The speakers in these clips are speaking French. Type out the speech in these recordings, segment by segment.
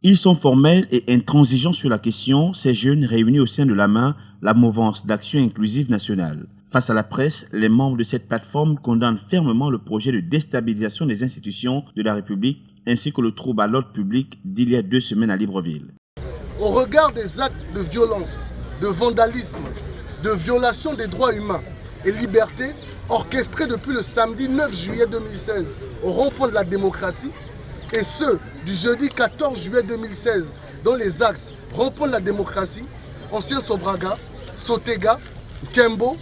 Ils sont formels et intransigeants sur la question, ces jeunes réunis au sein de la main, la mouvance d'action inclusive nationale. Face à la presse, les membres de cette plateforme condamnent fermement le projet de déstabilisation des institutions de la République ainsi que le trouble à l'ordre public d'il y a 2 semaines à Libreville. Au regard des actes de violence, de vandalisme, de violation des droits humains et libertés orchestrés depuis le samedi 9 juillet 2016 au rond-point de la démocratie et ceux du jeudi 14 juillet 2016 dans les axes rond-point de la démocratie, Ancien Sobraga, Sotega, Kembo,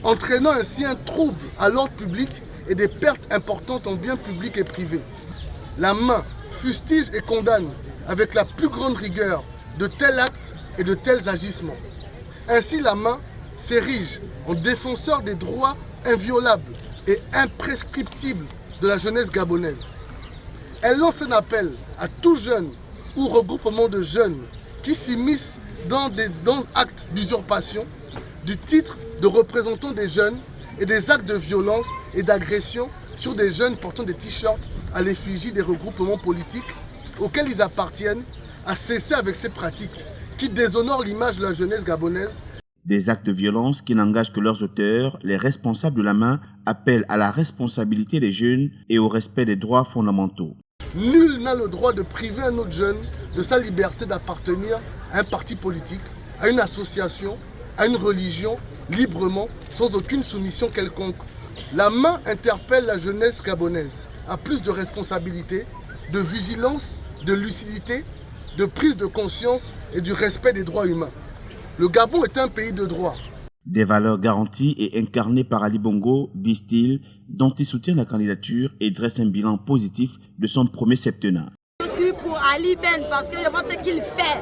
entraînant ainsi un trouble à l'ordre public et des pertes importantes en biens publics et privés. La main fustige et condamne avec la plus grande rigueur de tels actes et de tels agissements. Ainsi, la main s'érige en défenseur des droits inviolables et imprescriptibles de la jeunesse gabonaise. Elle lance un appel à tout jeune ou regroupement de jeunes qui s'immiscent dans des actes d'usurpation du titre de représentant des jeunes et des actes de violence et d'agression sur des jeunes portant des t-shirts à l'effigie des regroupements politiques auxquels ils appartiennent à cesser avec ces pratiques qui déshonorent l'image de la jeunesse gabonaise. Des actes de violence qui n'engagent que leurs auteurs, les responsables de la main appellent à la responsabilité des jeunes et au respect des droits fondamentaux. Nul n'a le droit de priver un autre jeune de sa liberté d'appartenir à un parti politique, à une association, à une religion, librement, sans aucune soumission quelconque. La main interpelle la jeunesse gabonaise à plus de responsabilité, de vigilance, de lucidité, de prise de conscience et du respect des droits humains. Le Gabon est un pays de droit. Des valeurs garanties et incarnées par Ali Bongo, disent-ils, dont il soutient la candidature et dresse un bilan positif de son premier septennat. Je suis pour Ali Ben parce que je vois ce qu'il fait,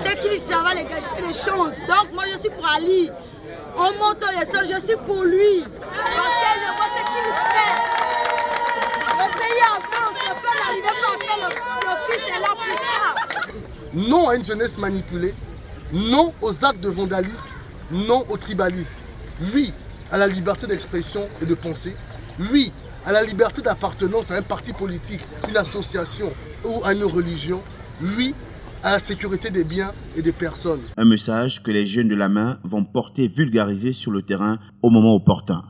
ce qu'il travaille, l'égalité des chances. Donc moi je suis pour Ali. On monte les sols, je suis pour lui parce que je vois ce qu'il fait. Le pays en France, le peuple n'arrive pas à faire le fils est là pour ça. Non à une jeunesse manipulée, non aux actes de vandalisme, non au tribalisme. Oui à la liberté d'expression et de pensée. Oui à la liberté d'appartenance à un parti politique, une association ou à une religion. Oui à la sécurité des biens et des personnes. Un message que les jeunes de la main vont porter vulgarisé sur le terrain au moment opportun.